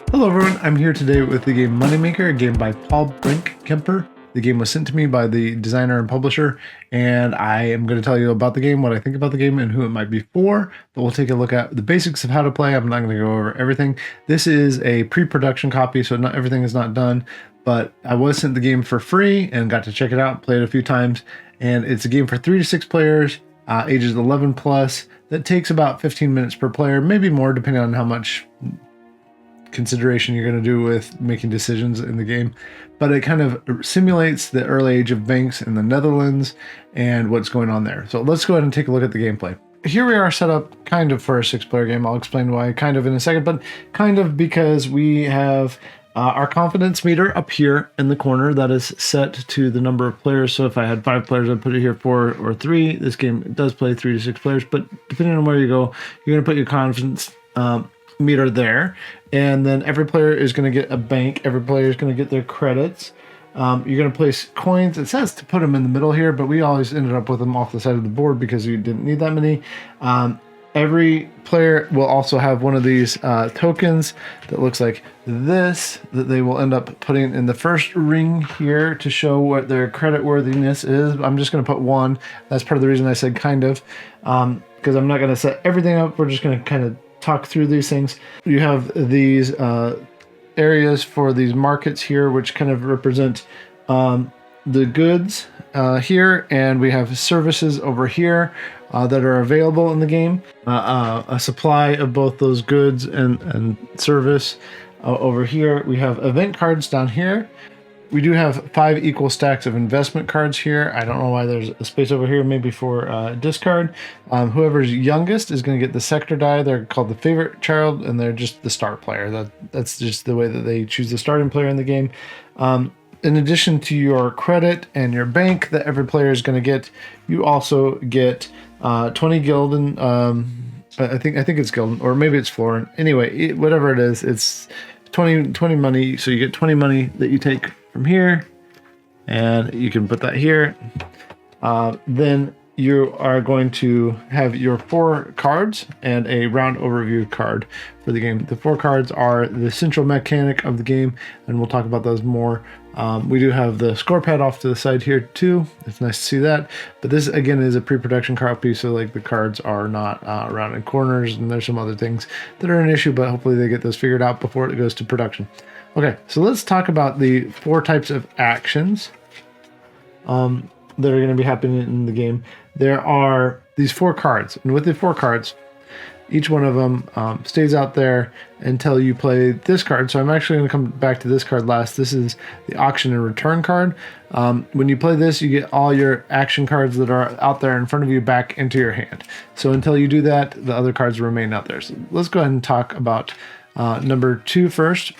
Hello everyone, I'm here today with the game Moneymaker, a game by Paul Brinkkemper. The game was sent to me by the designer and publisher, and I am going to tell you about the game, what I think about the game, and who it might be for, but we'll take a look at the basics of how to play. I'm not going to go over everything. This is a pre-production copy, so not everything is not done, but I was sent the game for free and got to check it out, play it a few times, and it's a game for 3 to 6 players, ages 11 plus, that takes about 15 minutes per player, maybe more depending on how much consideration you're going to do with making decisions in the game, but it kind of simulates the early age of banks in the Netherlands and what's going on there. So let's go ahead and take a look at the gameplay. Here we are set up kind of for a 6-player game. I'll explain why kind of in a second, but kind of because we have our confidence meter up here in the corner that is set to the number of players. So if I had 5 players, I'd put it here 4 or 3. This game does play 3 to 6 players, but depending on where you go, you're going to put your confidence meter there, and then every player is going to get a bank. Every player is going to get their credits. You're going to place coins. It says to put them in the middle here, but we always ended up with them off the side of the board because you didn't need that many. Every player will also have one of these tokens that looks like this that they will end up putting in the first ring here to show what their credit worthiness is. I'm just going to put 1. That's part of the reason I said kind of, because I'm not going to set everything up. We're just going to kind of talk through these things. You have these areas for these markets here, which kind of represent the goods here, and we have services over here that are available in the game. A supply of both those goods and service over here. We have event cards down here. We do have 5 equal stacks of investment cards here. I don't know why there's a space over here, maybe for discard. Whoever's youngest is going to get the sector die. They're called the favorite child, and they're just the star player. That's just the way that they choose the starting player in the game. In addition to your credit and your bank that every player is going to get, you also get 20 gilden. I think it's gilden, or maybe it's florin. Anyway, whatever it is, it's 20 money. So you get 20 money that you take from here, and you can put that here. Then you are going to have your 4 cards and a round overview card for the game. The 4 cards are the central mechanic of the game, and we'll talk about those more. We do have the score pad off to the side here too. It's nice to see that. But this again is a pre-production copy, so like the cards are not around in corners, and there's some other things that are an issue, but hopefully they get those figured out before it goes to production. Okay, so let's talk about the 4 types of actions that are going to be happening in the game. There are these 4 cards, and with the 4 cards, each one of them stays out there until you play this card. So I'm actually going to come back to this card last. This is the auction and return card. When you play this, you get all your action cards that are out there in front of you back into your hand. So until you do that, the other cards remain out there. So let's go ahead and talk about number 2 first.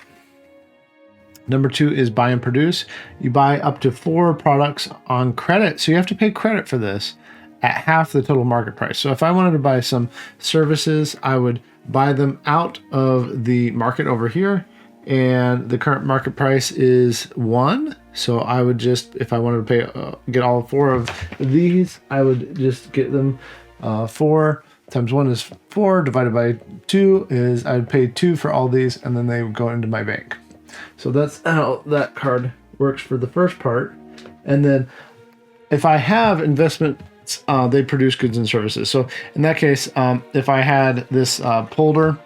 Number 2 is buy and produce. You buy up to 4 products on credit. So you have to pay credit for this at half the total market price. So if I wanted to buy some services, I would buy them out of the market over here, and the current market price is 1. So I would just, if I wanted to pay, get all 4 of these, I would just get them 4 times 1 is 4, divided by 2 is I would pay 2 for all these, and then they would go into my bank. So that's how that card works for the first part. And then if I have investments, they produce goods and services. So in that case, if I had this polder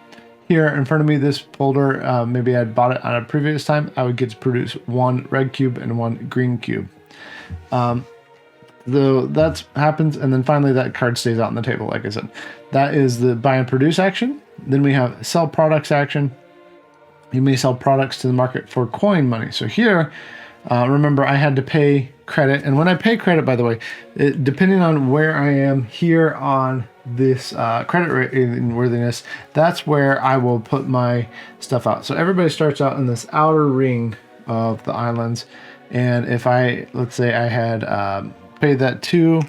here in front of me, this polder, maybe I'd bought it on a previous time, I would get to produce 1 red cube and 1 green cube. That happens, and then finally that card stays out on the table, like I said. That is the buy and produce action. Then we have sell products action. You may sell products to the market for coin money. So here, remember, I had to pay credit. And when I pay credit, by the way, depending on where I am here on this credit rating worthiness, that's where I will put my stuff out. So everybody starts out in this outer ring of the islands. And if let's say I had paid that 2,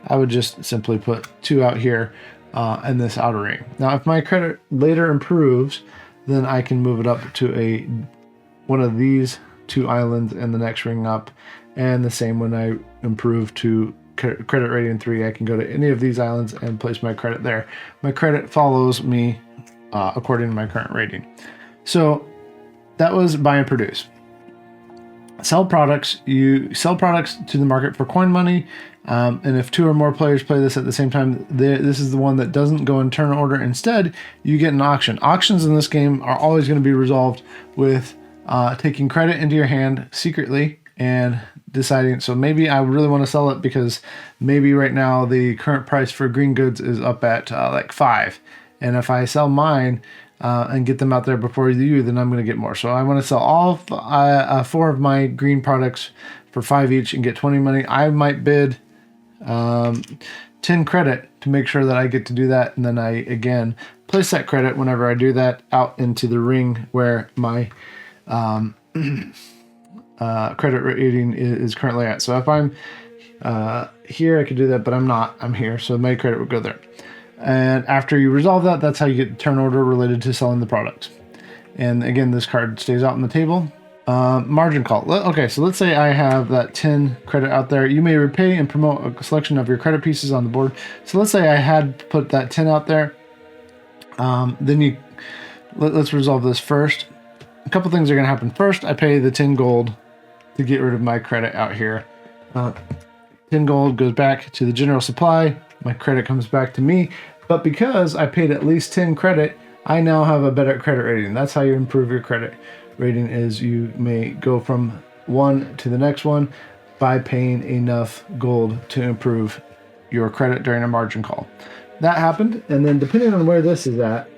I would just simply put 2 out here in this outer ring. Now, if my credit later improves, then I can move it up to one of these 2 islands and the next ring up. And the same when I improve to credit rating 3, I can go to any of these islands and place my credit there. My credit follows me according to my current rating. So that was buy and produce. Sell products. You sell products to the market for coin money. And if 2 or more players play this at the same time, this is the one that doesn't go in turn order. Instead, you get an auction. Auctions in this game are always going to be resolved with taking credit into your hand secretly and deciding, so maybe I really want to sell it because maybe right now the current price for green goods is up at like 5. And if I sell mine and get them out there before you, then I'm going to get more. So I want to sell all 4 of my green products for 5 each and get 20 money. I might bid 10 credit to make sure that I get to do that. And then I, again, place that credit whenever I do that out into the ring where my credit rating is currently at. So if I'm here, I could do that, but I'm not. I'm here, so my credit would go there. And after you resolve that, that's how you get turn order related to selling the products. And again, this card stays out on the table. Margin call. Okay, so let's say I have that 10 credit out there. You may repay and promote a selection of your credit pieces on the board. So let's say I had put that 10 out there. Then let's resolve this first. A couple things are going to happen. First, I pay the 10 gold to get rid of my credit out here. 10 gold goes back to the general supply. My credit comes back to me. But because I paid at least 10 credit, I now have a better credit rating. That's how you improve your credit rating, is you may go from one to the next one by paying enough gold to improve your credit during a margin call. That happened, and then depending on where this is at,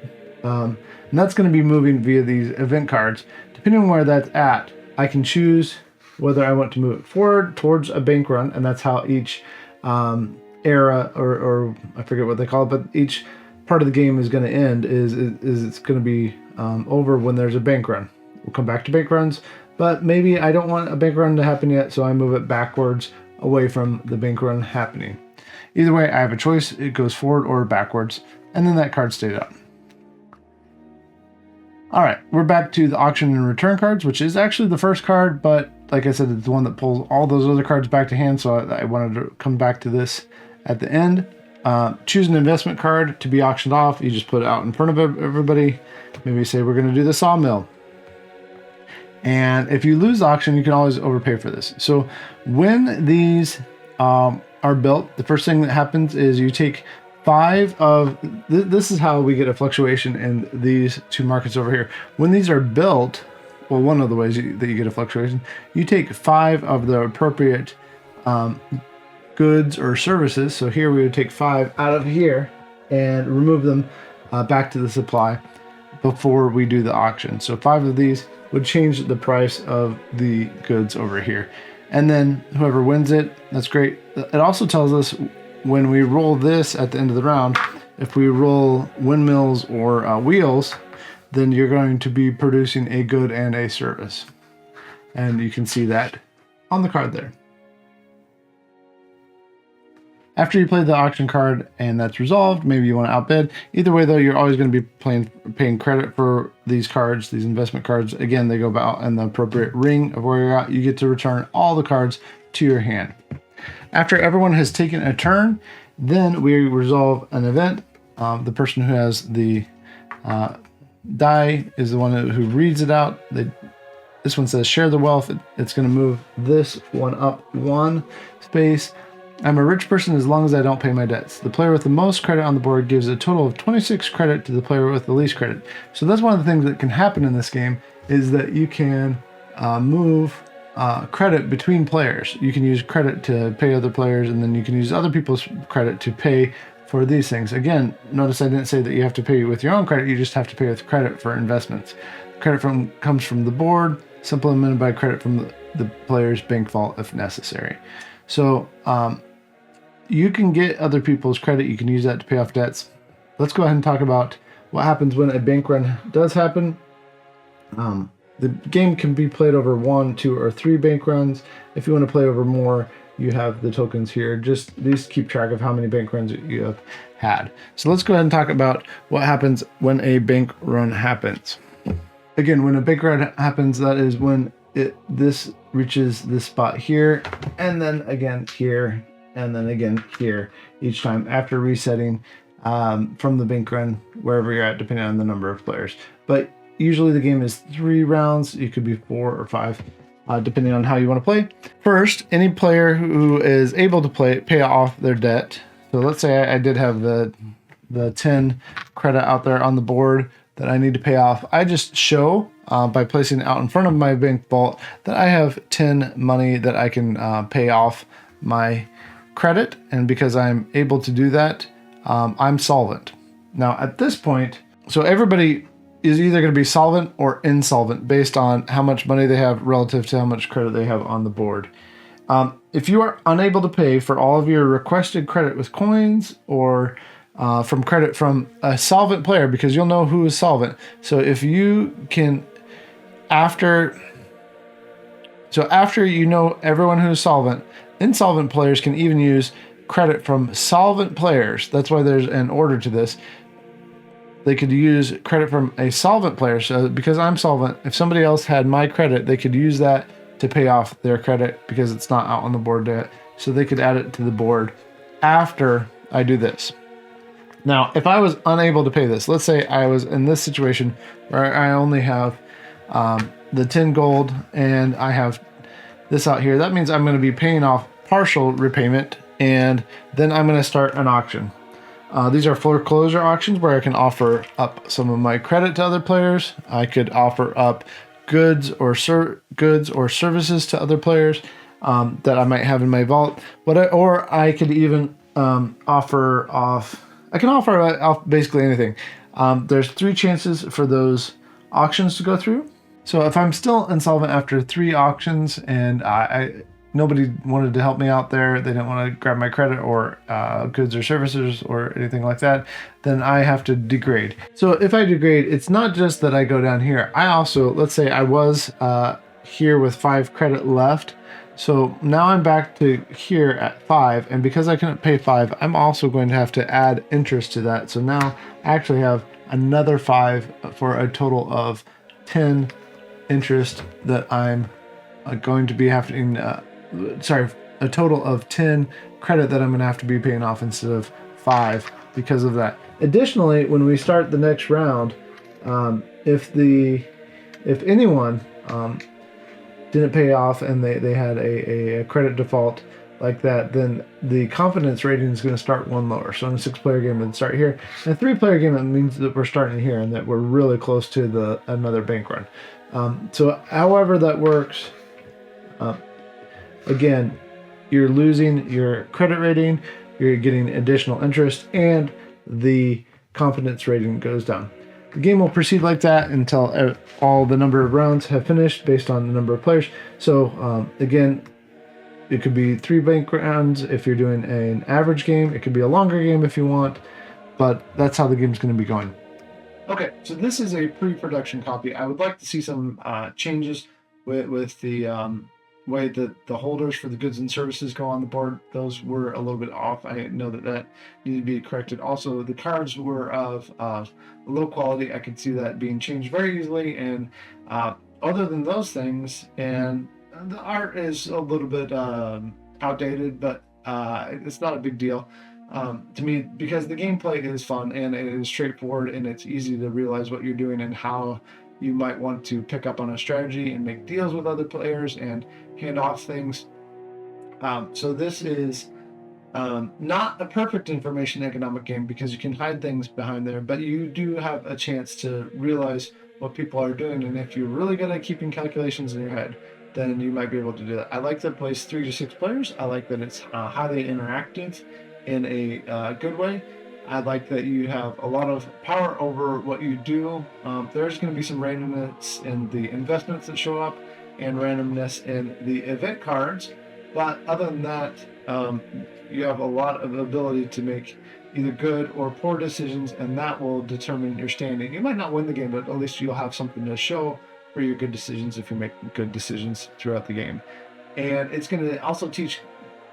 and that's going to be moving via these event cards. Depending on where that's at, I can choose whether I want to move it forward towards a bank run, and that's how each era, or I forget what they call it, but each part of the game is going to end, is it's going to be over when there's a bank run. We'll come back to bank runs, but maybe I don't want a bank run to happen yet, so I move it backwards away from the bank run happening. Either way, I have a choice. It goes forward or backwards, and then that card stays up. All right, we're back to the auction and return cards, which is actually the first card, but like I said, it's the one that pulls all those other cards back to hand, so I wanted to come back to this at the end. Choose an investment card to be auctioned off. You just put it out in front of everybody. Maybe say we're going to do the sawmill. And if you lose the auction, you can always overpay for this. So when these are built, the first thing that happens is you take 5 of... This is how we get a fluctuation in these 2 markets over here. When these are built, well, one of the ways that you get a fluctuation, you take 5 of the appropriate goods or services. So here we would take 5 out of here and remove them back to the supply before we do the auction. So 5 of these would change the price of the goods over here. And then whoever wins it, that's great. It also tells us when we roll this at the end of the round, if we roll windmills or wheels, then you're going to be producing a good and a service. And you can see that on the card there. After you play the auction card and that's resolved, maybe you want to outbid. Either way, though, you're always going to be paying credit for these cards, these investment cards. Again, they go about in the appropriate ring of where you're at. You get to return all the cards to your hand. After everyone has taken a turn, then we resolve an event. The person who has the die is the one who reads it out. This one says share the wealth. It's going to move this one up 1 space. I'm a rich person as long as I don't pay my debts. The player with the most credit on the board gives a total of 26 credit to the player with the least credit. So that's one of the things that can happen in this game, is that you can move credit between players. You can use credit to pay other players, and then you can use other people's credit to pay for these things. Again, notice I didn't say that you have to pay with your own credit. You just have to pay with credit for investments. Credit comes from the board, supplemented by credit from the player's bank vault if necessary. So you can get other people's credit. You can use that to pay off debts. Let's go ahead and talk about what happens when a bank run does happen. The game can be played over 1, 2, or 3 bank runs. If you want to play over more, you have the tokens here. Just these keep track of how many bank runs you have had. So let's go ahead and talk about what happens when a bank run happens. Again, when a bank run happens, that is when this reaches this spot here, and then again here, and then again here, each time after resetting from the bank run, wherever you're at, depending on the number of players. But Usually the game is 3 rounds. It could be 4 or 5, depending on how you want to play. First, any player who is able to pay off their debt. So let's say I did have the 10 credit out there on the board that I need to pay off. I just show by placing it out in front of my bank vault that I have 10 money that I can pay off my credit. And because I'm able to do that, I'm solvent. Now at this point, so everybody is either going to be solvent or insolvent based on how much money they have relative to how much credit they have on the board. If you are unable to pay for all of your requested credit with coins or from credit from a solvent player, because you'll know who is solvent. So if you can, after you know everyone who is solvent, insolvent players can even use credit from solvent players. That's why there's an order to this. They could use credit from a solvent player. So because I'm solvent, if somebody else had my credit, they could use that to pay off their credit because it's not out on the board yet. So they could add it to the board after I do this. Now, if I was unable to pay this, let's say I was in this situation where I only have the 10 gold and I have this out here, that means I'm going to be paying off partial repayment, and then I'm going to start an auction. These are foreclosure auctions where I can offer up some of my credit to other players. I could offer up goods or services to other players that I might have in my vault. Or I could even offer off. I can offer off basically anything. There's 3 chances for those auctions to go through. So if I'm still insolvent after 3 auctions and nobody wanted to help me out there, they didn't want to grab my credit or goods or services or anything like that, then I have to degrade. So if I degrade, it's not just that I go down here. I also, let's say I was here with 5 credit left. So now I'm back to here at 5, and because I couldn't pay 5, I'm also going to have to add interest to that. So now I actually have another 5 for a total of 10 interest that I'm going to be having, a total of 10 credit that I'm going to have to be paying off instead of 5 because of that. Additionally, when we start the next round, if anyone didn't pay off and they had a credit default like that, then the confidence rating is going to start 1 lower. So in a 6-player game, it'd start here. In a 3-player game, that means that we're starting here and that we're really close to another bank run. So however that works, again, you're losing your credit rating, you're getting additional interest, and the confidence rating goes down. The game will proceed like that until all the number of rounds have finished based on the number of players. So again, it could be 3 bank rounds if you're doing an average game. It could be a longer game if you want, but that's how the game's going to be going. Okay, so this is a pre-production copy. I would like to see some changes with the way that the holders for the goods and services go on the board. Those were a little bit off. I know that needed to be corrected. Also, the cards were of low quality. I could see that being changed very easily. And other than those things, and the art is a little bit outdated, but it's not a big deal to me, because the gameplay is fun and it is straightforward and it's easy to realize what you're doing and how you might want to pick up on a strategy and make deals with other players and hand off things. So this is not a perfect information economic game because you can hide things behind there, but you do have a chance to realize what people are doing, and if you're really good at keeping calculations in your head, then you might be able to do that. I like that it plays 3 to 6 players. I like that it's highly interactive in a good way. I like that you have a lot of power over what you do. There's going to be some randomness in the investments that show up and randomness in the event cards, but other than that, you have a lot of ability to make either good or poor decisions, and that will determine your standing. You might not win the game, but at least you'll have something to show for your good decisions if you make good decisions throughout the game. And it's going to also teach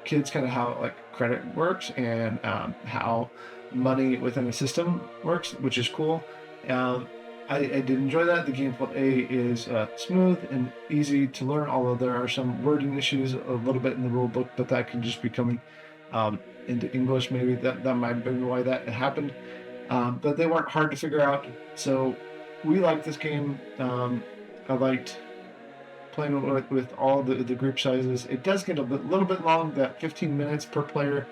kids kind of how like credit works and how money within a system works, which is cool. I did enjoy that. The gameplay is smooth and easy to learn, although there are some wording issues a little bit in the rule book, but that can just be coming into English. Maybe that might have been why that happened. But they weren't hard to figure out. So we liked this game. I liked playing with all the group sizes. It does get a little bit long. That 15 minutes per player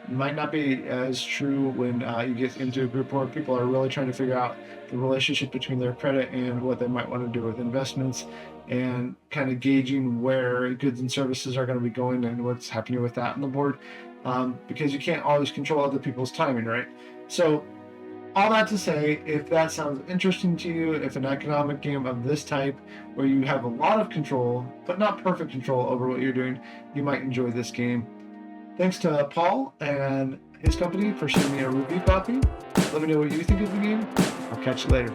might not be as true when you get into a group where people are really trying to figure out the relationship between their credit and what they might want to do with investments, and kind of gauging where goods and services are going to be going and what's happening with that on the board, because you can't always control other people's timing, right? So all that to say, if that sounds interesting to you, if an economic game of this type where you have a lot of control but not perfect control over what you're doing, you might enjoy this game. Thanks to Paul and his company for sending me a review copy. Let me know what you think of the game. I'll catch you later.